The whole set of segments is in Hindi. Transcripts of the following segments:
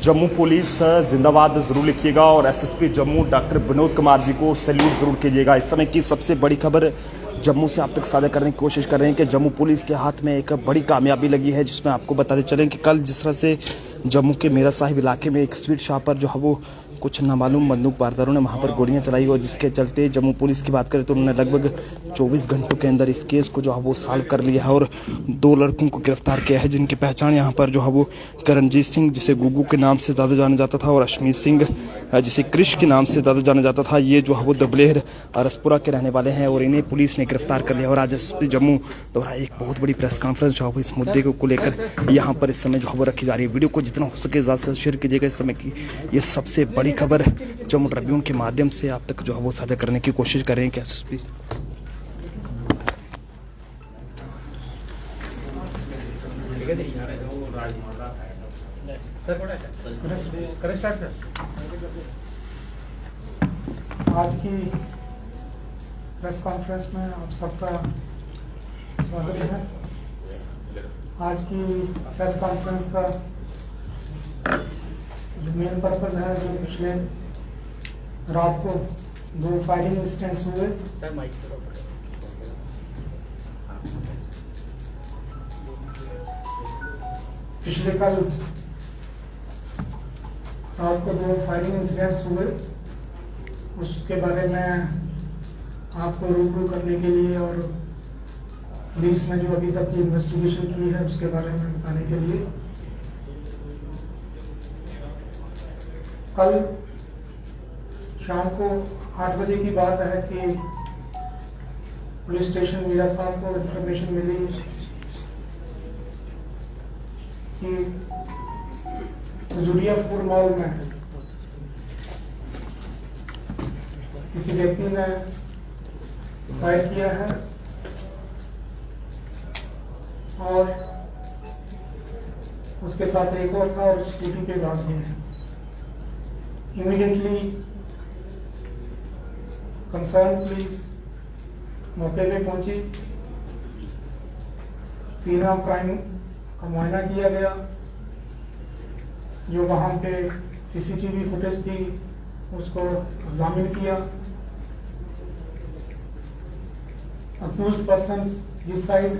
जम्मू पुलिस जिंदाबाद जरूर लिखिएगा और एसएसपी जम्मू डॉक्टर विनोद कुमार जी को सैल्यूट जरूर कीजिएगा। इस समय की सबसे बड़ी खबर जम्मू से आप तक साझा करने की कोशिश कर रहे हैं कि जम्मू पुलिस के हाथ में एक बड़ी कामयाबी लगी है, जिसमें आपको बताते चलें कि कल जिस तरह से जम्मू के मेरा साहिब इलाके में एक स्वीट शॉप पर जो है वो कुछ नामालूम बंदूक बारदारों ने वहां पर गोलियां चलाई और जिसके चलते जम्मू पुलिस की बात करें तो उन्होंने लगभग 24 घंटों के अंदर इस केस को जो है वो सॉल्व कर लिया है और 2 लड़कों को गिरफ्तार किया है, जिनकी पहचान यहाँ पर जो है वो करणजीत सिंह जिसे गुगू के नाम से ज़्यादा जाना जाता था और अशमीत सिंह जिसे क्रिश के नाम से ज़्यादा जाना जाता था, ये जो है वो दबलेर रसपुरा के रहने वाले हैं और इन्हें पुलिस ने गिरफ्तार कर लिया। और आज एसपी जम्मू द्वारा एक बहुत बड़ी प्रेस कॉन्फ्रेंस जो है वो इस मुद्दे को लेकर यहाँ पर इस समय जो है वो रखी जा रही है। वीडियो को जितना हो सके ज़्यादा से शेयर कीजिएगा। इस समय की ये सबसे बड़ी खबर जम्मू ट्रिब्यून के माध्यम से आप तक जो है वो साझा करने की कोशिश कर रहे हैं। एसएसपी आज की प्रेस कॉन्फ्रेंस में आप सबका स्वागत है। आज की प्रेस कॉन्फ्रेंस का जो मेन पर्पस है, जो पिछले रात को 2 फायरिंग इंसिडेंट्स हुए, पिछले कल रात को 2 फायरिंग इंसिडेंट्स हुए, उसके बारे में आपको रूबरू करने के लिए और पुलिस ने जो अभी तक की इन्वेस्टिगेशन की है उसके बारे में बताने के लिए। कल शाम को 8 बजे की बात है कि पुलिस स्टेशन मीरा साहब को इंफॉर्मेशन मिली कि जुड़िया फूड मॉल में किसी व्यक्ति ने फायर किया है और उसके साथ एक और था और स्कूटी पे भाग गए हैं। इमीडिएटली कंसर्न पुलिस मौके पे पहुंची, सीन ऑफ क्राइम का मुआयना किया गया। जो वहां पे सीसीटीवी फुटेज थी उसको एग्जामिन किया। अक्यूज्ड पर्सन्स जिस साइड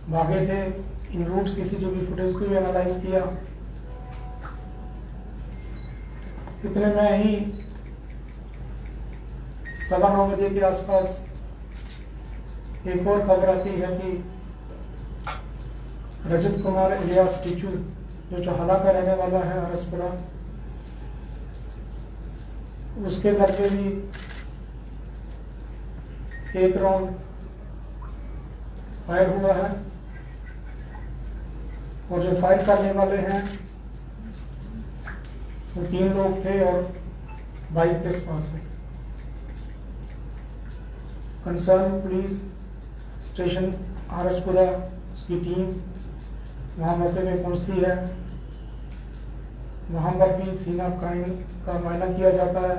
भागे थे इन रूट सीसीटीवी फुटेज को भी एनालाइज किया। इतने में ही 9:15 बजे के आसपास एक और खबर आती है कि रजत कुमार इलियास टीचू जो चौहाला का रहने वाला है रसपुरा, उसके घर पे भी एक राउंड फायर हुआ है और जो फायर करने वाले हैं वो 3 लोग थे और बाइक पे सवार थे। कंसर्न पुलिस स्टेशन आरसपुरा उसकी टीम वहां मौके पे पहुंचती है। वहां पर भी सीन ऑफ क्राइम का मुआयना किया जाता है।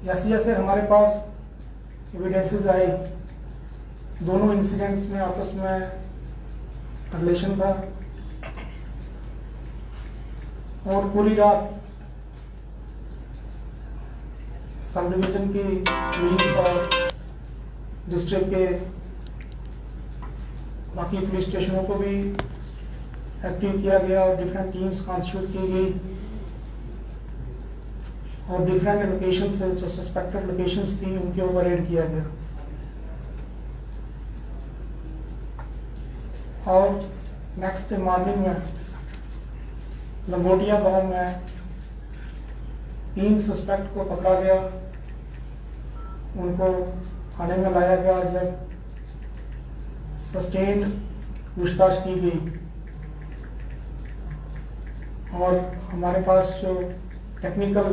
जैसे जैसे हमारे पास एविडेंसेस आए, दोनों इंसिडेंट्स में आपस में रिलेशन था और पूरी रात सब डिवीजन की पुलिस और डिस्ट्रिक्ट के बाकी पुलिस स्टेशनों को भी एक्टिव किया गया और डिफरेंट टीम्स कॉन्स्टिट्यूट की गई और डिफरेंट लोकेशन से जो सस्पेक्टेड लोकेशंस थी उनके ऊपर रेड किया गया। और नेक्स्ट डे मॉर्निंग में लंगोटिया गांव में 3 सस्पेक्ट को पकड़ा गया। उनको थाने में लाया गया। जब सस्टेन्ड पूछताछ की गई और हमारे पास जो टेक्निकल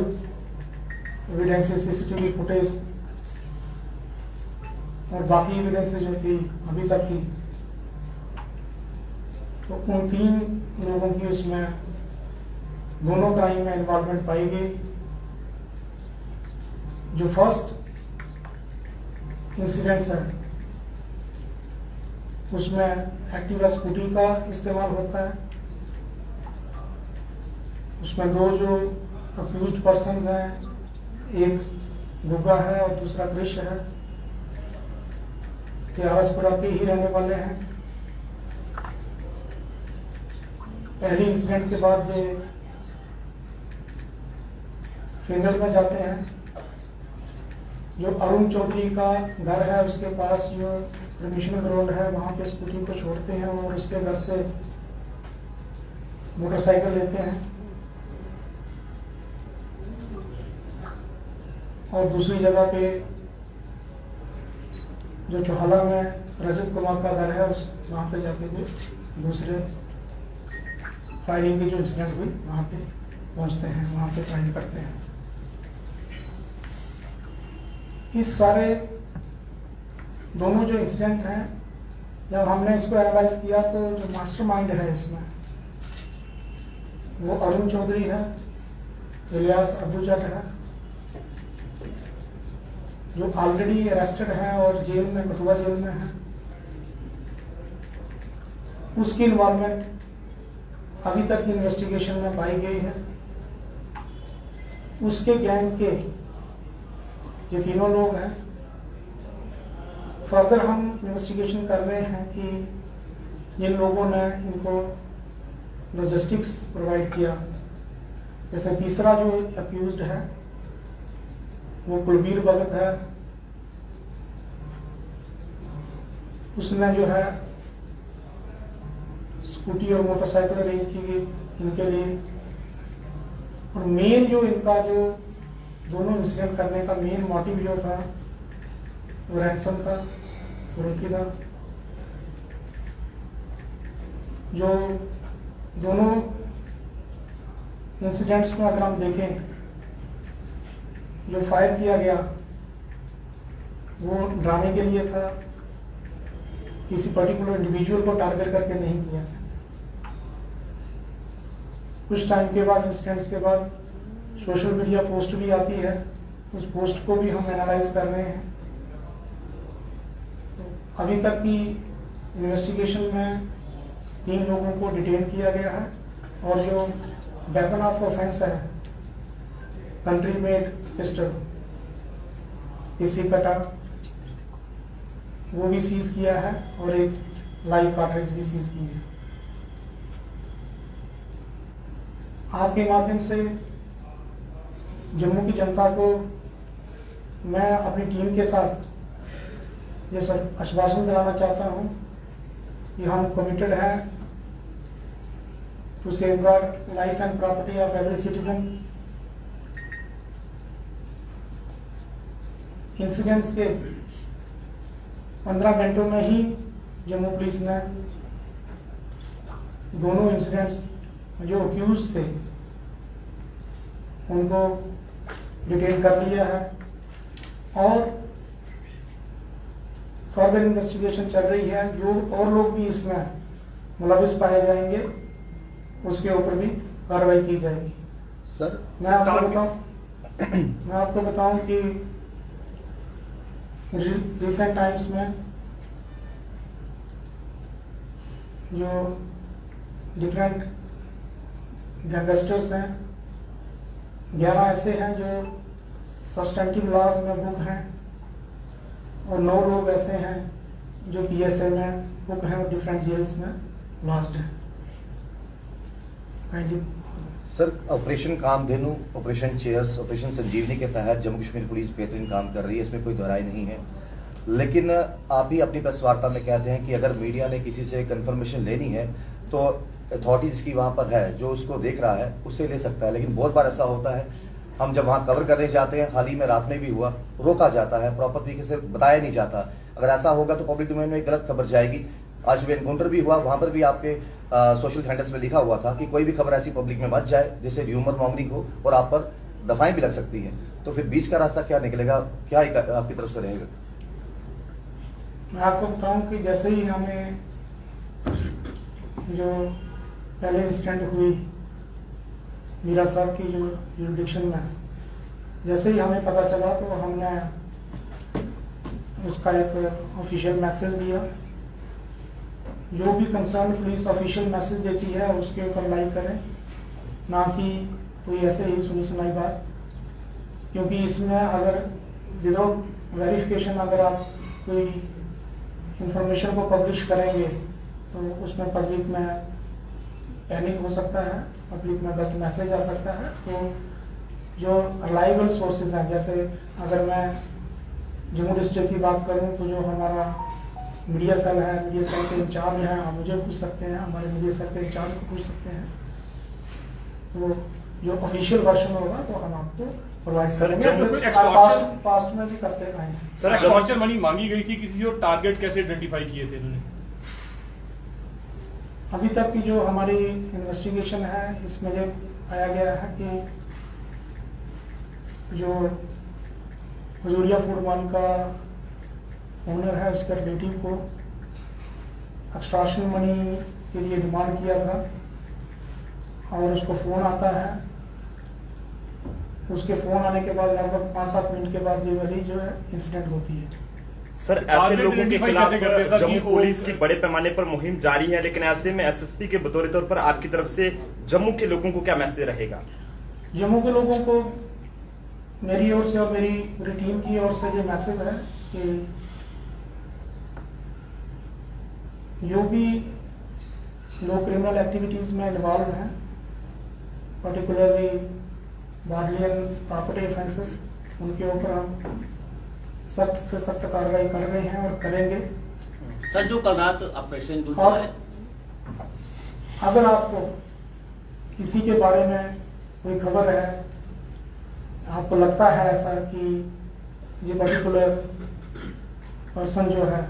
एविडेंसेस, सीसीटीवी फुटेज और बाकी एविडेंसेस जो थी अभी तक की, तो उन 3 लोगों की उसमें दोनों क्राइम में इन्वॉल्वमेंट पाई गई। जो फर्स्ट इंसिडेंट्स है उसमें एक्टिवा स्कूटी का इस्तेमाल होता है। उसमें दो जो अक्यूज्ड पर्सन हैं, एक गुग्गा है और दूसरा कृष है, ये आरसपुरा के ही रहने वाले हैं। पहले इंसिडेंट के बाद ये फिंगर में जाते हैं। जो अरुण चौधरी का घर है उसके पास जो परमिशन ग्राउंड है वहां पे स्कूटी को छोड़ते हैं और उसके घर से मोटरसाइकिल लेते हैं और दूसरी जगह पे जो चौहाला में रजत कुमार का घर है उस वहां पे जाके जो दूसरे फायरिंग की जो इंसिडेंट हुई वहां पे पहुंचते हैं, वहां पे फायरिंग करते हैं। इस सारे दोनों जो इंसिडेंट हैं, जब हमने इसको एनालाइज किया तो जो मास्टरमाइंड है इसमें वो अरुण चौधरी है, इलियास अब्दुल जट है, जो ऑलरेडी अरेस्टेड है और जेल में, कठुआ जेल में है। उसकी इन्वॉल्वमेंट अभी तक इन्वेस्टिगेशन में पाई गई है। उसके गैंग के जो तीनों लोग हैं, फर्दर हम इन्वेस्टिगेशन कर रहे हैं कि जिन लोगों ने इनको लॉजिस्टिक्स प्रोवाइड किया, जैसे तीसरा जो अक्यूज्ड है वो कुलबीर भगत है, उसने जो है स्कूटी और मोटरसाइकिल अरेंज की गई इनके लिए। और मेन जो इनका जो दोनों इंसिडेंट करने का मेन मोटिव जो था वो रैंसम था, फुर्ती था। जो दोनों इंसिडेंट्स में अगर हम देखें, जो फायर किया गया वो डराने के लिए था, किसी पर्टिकुलर इंडिविजुअल को टारगेट करके नहीं किया। कुछ टाइम के बाद, इंसिडेंट्स के बाद सोशल मीडिया पोस्ट भी आती है, उस पोस्ट को भी हम एनालाइज कर रहे हैं। तो अभी तक की इन्वेस्टिगेशन में 3 लोगों को डिटेन किया गया है और जो वेपन ऑफ ऑफेंस है, कंट्री मेड पिस्टल इसी कटा, वो भी सीज किया है और एक लाइव कार्ट्रिज भी सीज की है। आपके माध्यम से जम्मू की जनता को मैं अपनी टीम के साथ ये सब आश्वासन दिलाना चाहता हूं कि हम कमिटेड हैं to safeguard life and property of every citizen. Incidents के 15 घंटों में ही जम्मू पुलिस ने दोनों इंसिडेंट्स जो अक्यूज थे उनको डिटेन कर लिया है और फर्दर इन्वेस्टिगेशन चल रही है। जो और लोग भी इसमें मुलविस पाए जाएंगे उसके ऊपर भी कार्रवाई की जाएगी। सर, मैं आपको बताऊं कि रिसेंट टाइम्स में जो डिफरेंट गैंगस्टर्स हैं, 11 ऐसे हैं जो सब्सटेंटिव लॉज में बुक हैं और 9 लोग ऐसे हैं जो PSA में बुक हैं और डिफरेंट जेल्स में लॉज्ड हैं। Sir, operation Kamdhenu, operation chairs, operation Sanjeevani के तहत जम्मू कश्मीर पुलिस बेहतरीन काम कर रही है, इसमें कोई दोहराई नहीं है। लेकिन आप ही अपनी प्रेस वार्ता में कहते हैं कि अगर मीडिया ने किसी से कंफर्मेशन लेनी है तो अथॉरिटीज की वहां पर है, जो उसको देख रहा है उससे ले सकता है। लेकिन बहुत बार ऐसा होता है, हम जब वहां कवर करने जाते हैं, हाल ही में रात में भी हुआ, रोका जाता है, प्रॉपर तरीके से बताया नहीं जाता। अगर ऐसा होगा तो पब्लिक डोमेन में एक गलत खबर जाएगी। आज सुबह एनकाउंटर भी हुआ, वहां पर भी आपके सोशल हैंडल्स में लिखा हुआ था कि कोई भी खबर ऐसी पब्लिक में मत जाए जिससे र्यूमर मॉन्गरिंग हो और आप पर दफाएं भी लग सकती है। तो फिर बीच का रास्ता क्या निकलेगा, क्या आपकी तरफ से रहेगा? मैं आपको बताऊं कि जैसे ही हमें जो पहले इंसिडेंट हुई मीरा साहब की जो जुरिडिक्शन में, जैसे ही हमें पता चला तो हमने उसका एक ऑफिशियल मैसेज दिया जो भी कंसर्न पुलिस ऑफिशियल मैसेज देती है उसके ऊपर लाइक करें, ना कि कोई ऐसे ही सुनी सुनाई बात, क्योंकि इसमें अगर विदाउट वेरिफिकेशन अगर आप कोई इंफॉर्मेशन को पब्लिश करेंगे तो उसमें पब्लिक में पैनिक हो सकता है, पब्लिक में गलत मैसेज आ सकता है। तो जो रिलायबल सोर्सेज हैं, जैसे अगर मैं जम्मू डिस्ट्रिक्ट की बात करूं तो जो हमारा मीडिया सेल है, मीडिया सेल के इंचार्ज हैं, आप मुझे पूछ सकते हैं, हमारे मीडिया सेल के इंचार्ज को पूछ सकते हैं। तो जो ऑफिशियल वर्जन होगा तो हम आपको प्रोवाइड करेंगे, पास्ट में भी करते आए हैं। सर, एक्सटॉर्शन मनी मांगी गई थी किसी और टारगेट कैसे आइडेंटिफाई किए थे इन्होंने? अभी तक की जो हमारी इन्वेस्टिगेशन है इसमें ये पाया गया है कि जो हजूरिया फूड मॉल का ओनर है उसके रिलेटिव को एक्सटॉर्शन मनी के लिए डिमांड किया था और उसको फोन आता है। उसके फोन आने के बाद लगभग 5-7 मिनट के बाद ये वाली जो है इंसिडेंट होती है। सर, ऐसे लोगों के खिलाफ जम्मू पुलिस की बड़े पैमाने पर मुहिम जारी है, लेकिन ऐसे में एसएसपी के बतौर तौर पर आपकी तरफ से जम्मू के लोगों को क्या मैसेज रहेगा? जम्मू के लोगों को मेरी ओर से और मेरी पूरी टीम की ओर से ये मैसेज है कि जो भी लोग क्रिमिनल एक्टिविटीज में इन्वॉल्व हैं, particularly bodily and property offences, उनके ऊपर हम सख्त से सख्त कार्रवाई कर रहे हैं और करेंगे। सर, जो कल रात ऑपरेशन जो और है, अगर आपको किसी के बारे में कोई खबर है, आपको लगता है ऐसा कि ये पर्टिकुलर पर्सन जो है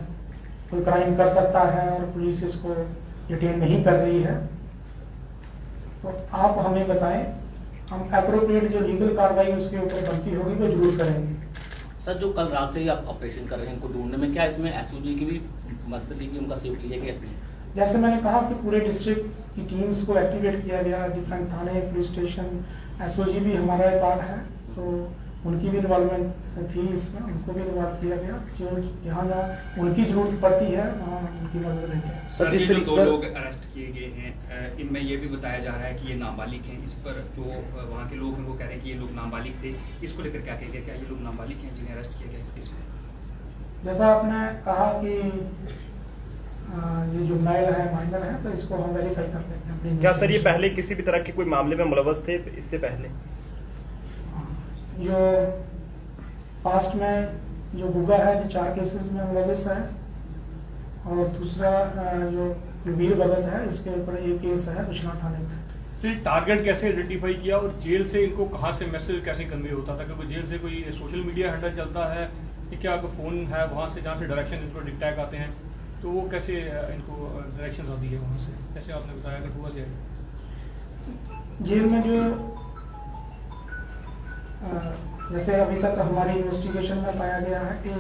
कोई क्राइम कर सकता है और पुलिस इसको डिटेन नहीं कर रही है, तो आप हमें बताएं, हम एप्रोप्रिएट जो लीगल कार्रवाई उसके ऊपर बनती होगी वो जरूर करेंगे। सर, जो कल रात से ही आप ऑपरेशन कर रहे हैं इनको ढूंढने में, क्या इसमें एसओजी की भी मदद ली, उनका सहयोग लिया गया इसमें? जैसे मैंने कहा कि पूरे डिस्ट्रिक्ट की टीम्स को एक्टिवेट किया गया, डिफरेंट थाने, पुलिस स्टेशन, एसओजी भी हमारा एक पार्ट है, तो उनकी भी इन्वॉल्वमेंट थी इसमें, उनको भी इन्वॉल्व किया गया। जो यहाँ जहाँ उनकी जरूरत पड़ती है वहाँ उनकी मदद लेते हैं। सर, ये जो 2 लोग अरेस्ट किए गए हैं, इनमें ये भी बताया जा रहा है कि ये नाबालिग हैं। इस पर जो वहाँ के लोग हैं वो कह रहे हैं कि ये लोग नाबालिग थे। इसको लेकर क्या कहेंगे, क्या ये लोग नाबालिग हैं जिन्हें अरेस्ट किया गया इस केस में? जैसा आपने कहा कि ये जुवेनाइल है, माइनर है, तो इसको हम वेरीफाई कर लेते हैं। क्या सर ये पहले किसी भी तरह के कोई मामले में मुलव्वस थे इससे पहले? जो पास्ट में जो गुगा है जो 4 केसेस में मुलव्वस है, और दूसरा जो वीर भगत है इसके ऊपर एक केस है बिश्नाह थाने में। सर, टारगेट कैसे आइडेंटिफाई किया और जेल से इनको कहाँ से मैसेज कैसे कन्वे होता था? क्योंकि जेल से कोई सोशल मीडिया हैंडल चलता है कि क्या फोन है वहाँ से जहाँ से डायरेक्शन इस पर डिक्टैक आते हैं, तो वो कैसे इनको डायरेक्शन आती है वहाँ से, कैसे आपने बताया कि हुआ जाए? जेल में जो जैसे अभी तक हमारी इन्वेस्टिगेशन में पाया गया है कि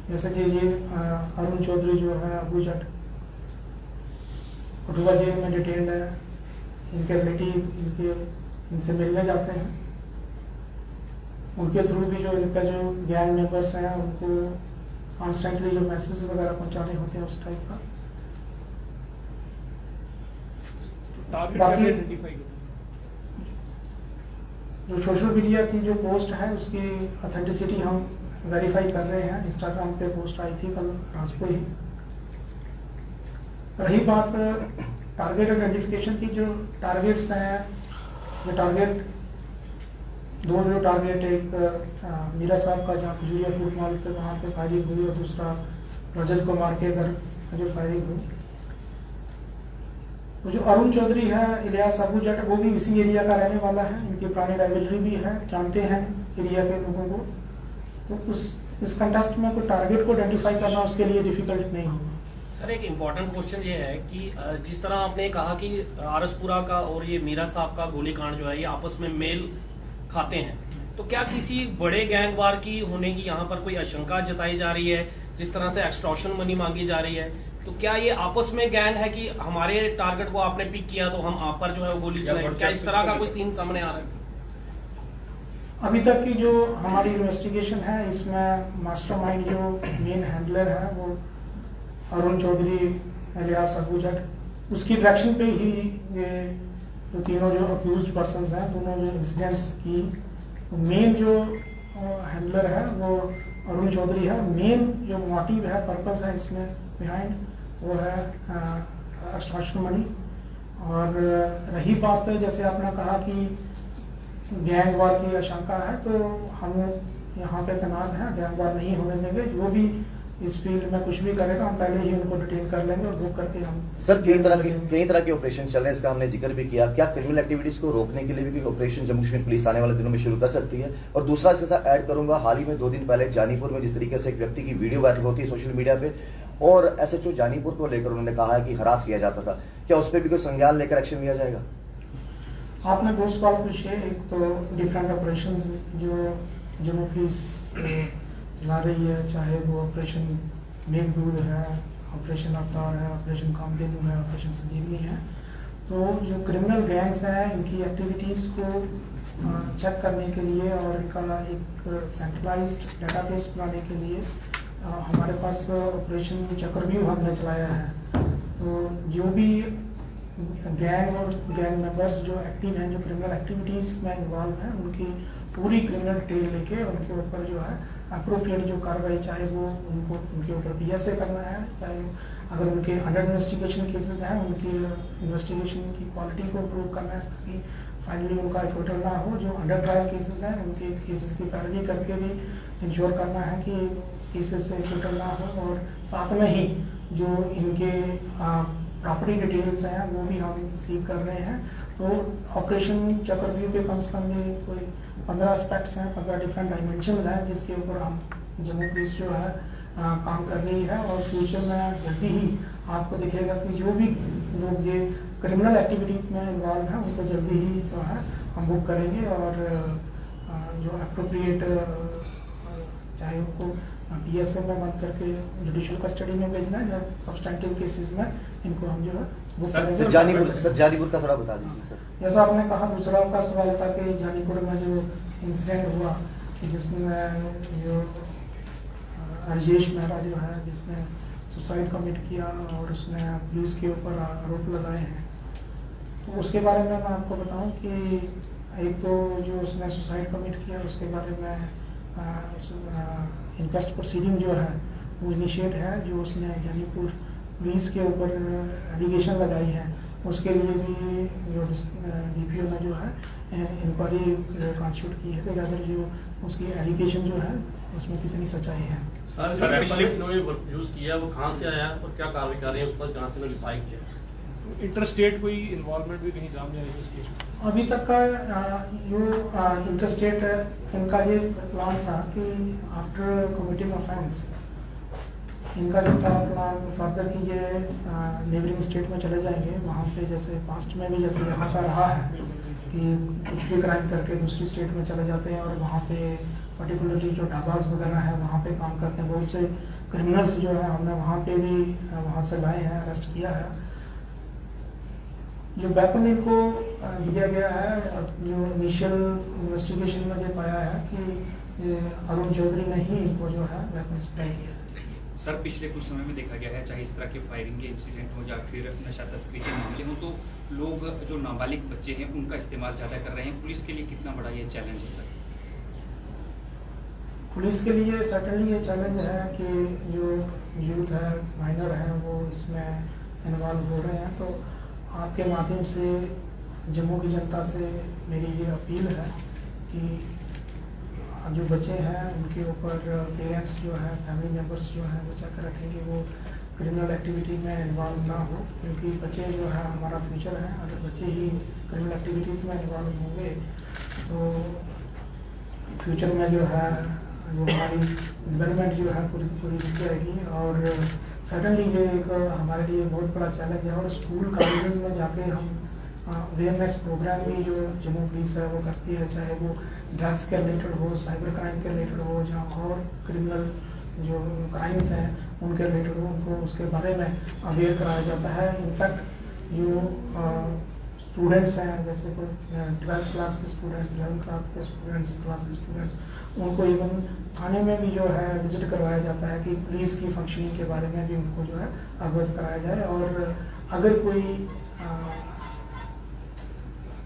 जैसे ये अरुण चौधरी जो है अबू जट कठुआ जेल में डिटेन्ड है, इनके रिलेटिव इनसे मिलने जाते हैं, उनके थ्रू भी जो इनका जो गैंग मेंबर्स हैं उनको कॉन्स्टेंटली जो मैसेज वगैरह पहुंचाने होते हैं उस टाइप का। टारगेट बाकी कैसे आइडेंटिफाई करते हैं? जो सोशल मीडिया की जो पोस्ट है उसकी ऑथेंटिसिटी हम वेरीफाई कर रहे हैं। इंस्टाग्राम पे पोस्ट आई थी कल रात को ही। रही बात टारगेट आइडेंटिफिकेशन की, जो टारगेट्स हैं, ये टारगेट दो जो टारगेट, एक मीरा साहब का जहाँ खजूरिया फूड मॉल पे वहाँ पे फायरिंग हुई, और दूसरा रजत कुमार के घर जो फायरिंग हुई। तो जो अरुण चौधरी है, इलियास अबू जट, वो भी इसी एरिया का रहने वाला है, इनकी पुरानी राइवलरी भी है, जानते हैं एरिया के लोगों को। तो इस कंटेस्ट में कोई टारगेट को आइडेंटिफाई करना उसके लिए डिफिकल्ट नहीं होगा। सर, एक इम्पोर्टेंट क्वेश्चन ये है कि जिस तरह आपने कहा कि आरसपुरा का और ये मीरा साहब का गोलीकांड जो है ये आपस में मेल खाते हैं, तो क्या किसी बड़े गैंगवार की होने की यहाँ पर कोई आशंका जताई जा रही है? जिस तरह से एक्सटॉर्शन मनी मांगी जा रही है, तो क्या ये आपस में गैंग है कि हमारे टारगेट को आपने पिक किया तो हम आप पर जो है वो गोली चलाएं? क्या इस तरह का कोई सीन सामने आ रहा है? अभी तक की जो हमारी इन्वेस्टिगेशन है इसमें मास्टरमाइंड जो मेन हैंडलर है वो अरुण चौधरी इलियास अबू जट, उसकी डायरेक्शन पे ही ये जो तीनों जो अक्यूज्ड पर्सन्स हैं, दोनों जो इंसिडेंट्स की मेन जो हैंडलर है वो अरुण चौधरी है। मेन जो मोटिव है, पर्पस है इसमें बिहाइंड, वो है एक्सटॉर्शन मनी। और रही बात जैसे आपने कहा कि गैंग वार की आशंका है, तो हम यहाँ पे तैनात हैं, गैंग वार नहीं होने देंगे। जो भी इस फील्ड में कुछ भी करेगा हम पहले ही उनको डिटेन कर लेंगे और बुक करके हम। सर कई तरह के ऑपरेशन चल रहे हैं, इसका हमने जिक्र भी किया। क्या क्रिमिनल एक्टिविटीज को रोकने के लिए भी कोई ऑपरेशन जम्मू कश्मीर पुलिस आने वाले दिनों में शुरू कर सकती है? और दूसरा इसके साथ ऐड करूंगा, हाल ही में 2 दिन पहले जानीपुर में जिस तरीके से एक व्यक्ति की वीडियो वायरल होती है सोशल मीडिया पे, और SHO जानीपुर को लेकर उन्होंने कहा है कि हरास किया जाता था, क्या उस पर भी कोई संज्ञान लेकर एक्शन लिया जाएगा? आपने 2 सवाल पूछे। एक तो डिफरेंट ऑपरेशन जो जम्मू पुलिस चला रही है, चाहे वो ऑपरेशन मेघदूत है, ऑपरेशन अवतार है, ऑपरेशन कामधेनु है, ऑपरेशन संजीवनी है। तो जो क्रिमिनल गैंग्स हैं, इनकी एक्टिविटीज़ को चेक करने के लिए और इनका एक सेंट्रलाइज्ड डेटाबेस बनाने के लिए हमारे पास ऑपरेशन चक्रव्यूह हमने चलाया है। तो जो भी गैंग और गैंग मेंबर्स जो एक्टिव हैं, जो क्रिमिनल एक्टिविटीज़ में इन्वॉल्व हैं, उनकी पूरी क्रिमिनल डिटेल लेके उनके ऊपर जो है अप्रोप्रिएट जो कार्रवाई, चाहे वो उनको उनके ऊपर PSA करना है, चाहे अगर उनके अंडर इन्वेस्टिगेशन केसेस हैं उनकी इन्वेस्टिगेशन की क्वालिटी को इम्प्रूव करना है ताकि फाइनली उनका एक्विटल ना हो। जो अंडर ट्रायल केसेस हैं उनके केसेस की पैरवी करके भी इंश्योर करना है कि केसेस से एक्विटल ना हो। और साथ में ही जो इनके प्रॉपर्टी डिटेल्स हैं वो भी हम सीख कर रहे हैं। तो ऑपरेशन चक्रव्यूह के कम से कम ये कोई 15 एस्पेक्ट्स हैं, 15 डिफरेंट डायमेंशंस हैं जिसके ऊपर हम जम्मू पुलिस जो है काम कर रही है। और फ्यूचर में जल्दी ही आपको दिखेगा कि जो भी लोग ये क्रिमिनल एक्टिविटीज़ में इन्वॉल्व हैं उनको जल्दी ही जो है हम बुक करेंगे और जो अप्रोप्रिएट चाहे उनको PSA में बंद करके जुडिशियल कस्टडी में भेजना है या सब्सटेंटिव केसेस में इनको हम जो है बुक करेंगे। सर जानीपुर का थोड़ा बता दीजिए सर। जैसा आपने कहा, दूसरा आपका सवाल था कि जानीपुर में जो इंसिडेंट हुआ कि जिसमें जो राजेश मेहरा जो है जिसने सुसाइड कमिट किया और उसने पुलिस के ऊपर आरोप लगाए हैं, तो उसके बारे में मैं आपको बताऊं कि एक तो जो उसने सुसाइड कमिट किया उसके बारे में इन्क्वेस्ट प्रोसीडिंग जो है वो इनिशिएट है। जो उसने जानीपुर पुलिस के ऊपर एलिगेशन लगाई है उसके लिए भी जो DPO ने जो है इंक्वायरी कॉन्स्टिट्यूट की है कि अगर जो उसकी एलिगेशन जो है उसमें कितनी सच्चाई है। सर पिछले यूज किया वो कहाँ से आया और क्या कार्रवाई कर रहे हैं उस पर, जहाँ से वेरीफाई किया? इंटरस्टेट कोई इन्वॉल्वमेंट भी कहीं सामने आई है इस केस में? अभी तक का जो इंटरस्टेट इनका ये प्लान था कि आफ्टर कमिटिंग ऑफेंस इनका जो था प्लान फर्दर कि ये नेबरिंग स्टेट में चले जाएंगे। वहाँ पे जैसे पास्ट में भी जैसे यहाँ का रहा है कि कुछ भी क्राइम करके दूसरी स्टेट में चले जाते हैं और वहाँ पे पर्टिकुलरली जो ढाबाज वगैरह है वहाँ पे काम करते हैं। बहुत से क्रिमिनल्स जो है हमने वहाँ पे भी वहाँ से लाए हैं, अरेस्ट किया है। जो वेपन इनको दिया गया है, जो इनिशियल इन्वेस्टिगेशन में ये पाया है कि अरुण चौधरी ने ही इनको जो है वेपन सप्लाई किया। सर पिछले कुछ समय में देखा गया है, चाहे इस तरह के फायरिंग के इंसिडेंट हो या फिर नशा तस्करी के मामले हो, तो लोग जो नाबालिग बच्चे हैं उनका इस्तेमाल ज़्यादा कर रहे हैं। पुलिस के लिए कितना बड़ा ये चैलेंज है सर? पुलिस के लिए सर्टेनली ये चैलेंज है कि जो यूथ है, माइनर है, वो इसमें इन्वॉल्व हो रहे हैं। तो आपके माध्यम से जम्मू की जनता से मेरी ये अपील है कि जो बच्चे हैं उनके ऊपर पेरेंट्स जो है, फैमिली मेम्बर्स जो हैं वो चेक रखेंगे वो क्रिमिनल एक्टिविटी में इन्वॉल्व ना हो, क्योंकि बच्चे जो है हमारा फ्यूचर है। अगर बच्चे ही क्रिमिनल एक्टिविटीज़ में इन्वॉल्व होंगे तो फ्यूचर में जो है जो हमारी डेवलपमेंट जो है पूरी रुक जाएगी। और सडनली ये एक हमारे लिए बहुत बड़ा चैलेंज है। और स्कूल कॉलेजेस में जाके हम अवेयरनेस प्रोग्राम भी जो जम्मू पुलिस है वो करती है, चाहे वो ड्रग्स के रिलेटेड हो, साइबर क्राइम के रिलेटेड हो, जहाँ और क्रिमिनल जो क्राइम्स हैं उनके रिलेटेड हो, उनको उसके बारे में अवेयर कराया जाता है। इनफैक्ट जो स्टूडेंट्स हैं, जैसे कोई 12th क्लास के स्टूडेंट्स, 11th क्लास के स्टूडेंट्स, उनको इवन थाने में भी जो है विजिट करवाया जाता है कि पुलिस की फंक्शनिंग के बारे में भी उनको जो है अवगत कराया जाए। और अगर कोई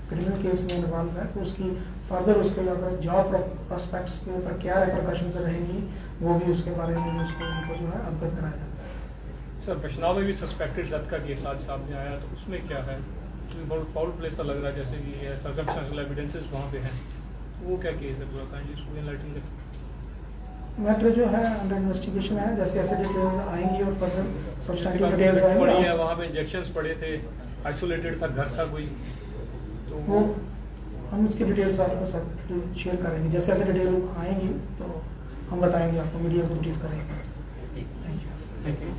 क्रिमिनल केस में इन्वॉल्व है तो उसकी फर्दर उसके अगर जॉब प्रोस्पेक्ट्स के ऊपर क्या रिपरकशंस रहेंगी वो भी उसके बारे में भी उसको उनको जो है अवगत कराया जाता है। सर बिश्नौर में भी सस्पेक्टेड डेथ का केस आज सामने आया, तो उसमें क्या है? बहुत फाउल प्लेस सा लग रहा है, जैसे कि सर्कमस्टेंशियल एविडेंसेस वहाँ पे हैं, वो क्या केस है पूरा? काइंडली इसको एनलाइटन करें। मैटर जो है अंडर इन्वेस्टिगेशन है, जैसे जैसे डिटेल्स आएंगी और फर्दर सब्सटेंटिव डिटेल्स पड़ी आएंगी है, वहाँ पे इंजेक्शंस पड़े थे, आइसोलेटेड था, घर था कोई, तो वो हम उसकी डिटेल्स आपको सब शेयर करेंगे। जैसे जैसे डिटेल आएंगी तो हम बताएंगे आपको, मीडिया को ब्रीफ करेंगे। Thank you.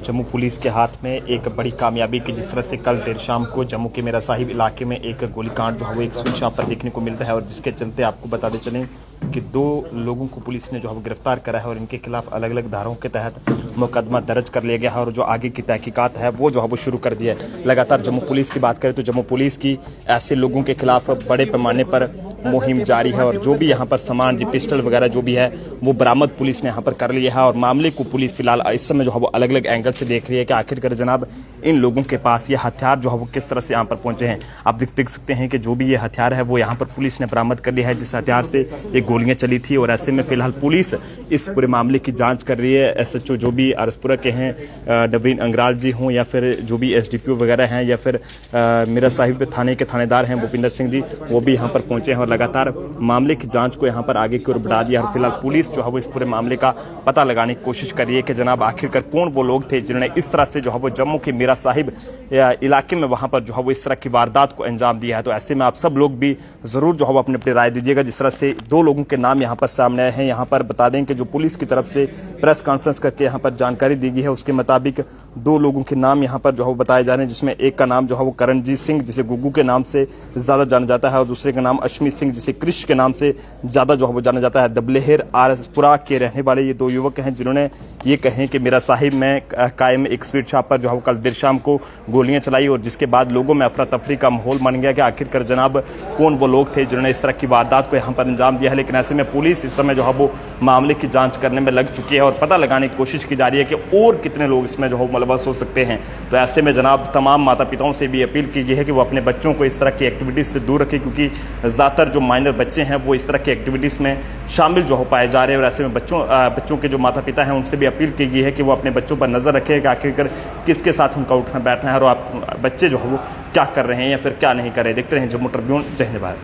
जम्मू पुलिस के हाथ में एक बड़ी कामयाबी की जिस तरह से कल देर शाम को जम्मू के मेरा साहिब इलाके में एक गोलीकांड जो है वो एक स्वीट शॉप पर देखने को मिलता है, और जिसके चलते आपको बताते चलें कि 2 लोगों को पुलिस ने जो है गिरफ्तार करा है और इनके खिलाफ अलग अलग धाराओं के तहत मुकदमा दर्ज कर लिया गया है और जो आगे की तहकीकात है वो जो है वो शुरू कर दिया है। लगातार जम्मू पुलिस की बात करें तो जम्मू पुलिस की ऐसे लोगों के खिलाफ बड़े पैमाने पर मुहिम जारी है और जो भी यहाँ पर सामान जी पिस्टल वगैरह जो भी है वो बरामद पुलिस ने यहाँ पर कर लिया है। और मामले को पुलिस फिलहाल इस समय जो है वो अलग अलग एंगल से देख रही है कि आखिरकार जनाब इन लोगों के पास ये हथियार जो है वो किस तरह से यहाँ पर पहुंचे हैं। आप देख सकते हैं कि जो भी ये हथियार है वो यहाँ पर पुलिस ने बरामद कर लिया है, जिस हथियार से ये गोलियां चली थी। और ऐसे में फिलहाल पुलिस इस पूरे मामले की जांच कर रही है। SHO जो भी आरसपुरा के हैं नवीन अंग्राल जी हों या फिर जो भी SDPO वगैरह हैं या फिर मेरा साहिब थाने के थानेदार हैं भूपिंदर सिंह जी, वो भी यहाँ पर पहुंचे हैं और लगातार मामले की जांच को यहाँ पर आगे की ओर बढ़ा दिया है। फिलहाल पुलिस जो है वो इस पूरे मामले का पता लगाने की कोशिश कर रही है कि जनाब आखिरकार कौन वो लोग थे जिन्होंने इस तरह से जो है वो जम्मू के मेरा साहिब इलाके में वहां पर जो है वो इस तरह की वारदात को अंजाम दिया है। तो ऐसे में आप सब लोग भी जरूर जो है वो अपनी अपनी राय दीजिएगा। जिस तरह से 2 लोगों के नाम यहाँ पर सामने आए हैं, यहाँ पर बता दें कि जो पुलिस की तरफ से प्रेस कॉन्फ्रेंस करके यहाँ पर जानकारी दी गई है उसके मुताबिक 2 लोगों के नाम यहाँ पर जो है वो बताए जा रहे हैं, जिसमें एक का नाम जो है वो करणजीत सिंह जिसे गुग्गू के नाम से ज्यादा जाना जाता है और दूसरे का नाम अश्मीत सिंह जिसे कृष के नाम से ज्यादा जो है वो जाना जाता है। दबलेहर आरसपुरा के रहने वाले ये 2 युवक हैं जिन्होंने ये कहें कि मेरा साहिब में कायम एक स्वीट शॉप पर जो है वो कल देर शाम को गोलियां चलाई और जिसके बाद लोगों में अफरा तफरी का माहौल बन गया कि आखिरकार जनाब कौन वो लोग थे जिन्होंने इस तरह की वारदात को यहाँ पर अंजाम दिया है। लेकिन ऐसे में पुलिस इस समय जो है वो मामले की जांच करने में लग चुकी है और पता लगाने की कोशिश की जा रही है कि और कितने लोग इसमें जो है मुलवस हो सकते हैं। तो ऐसे में जनाब तमाम माता पिताओं से भी अपील की गई है कि वो अपने बच्चों को इस तरह की एक्टिविटीज से दूर रखें, क्योंकि ज़्यादातर जो माइनर बच्चे हैं वो इस तरह की एक्टिविटीज में शामिल जो हो पाए जा रहे हैं। और ऐसे में बच्चों के जो माता पिता हैं उनसे भी अपील की गई है कि वो अपने बच्चों पर नजर रखें कि आखिरकार किसके साथ उनका उठना बैठना है और आप बच्चे जो है वो क्या कर रहे हैं या फिर क्या नहीं कर रहे। देखते रहें जम्मू ट्रिब्यून। जय हिंद।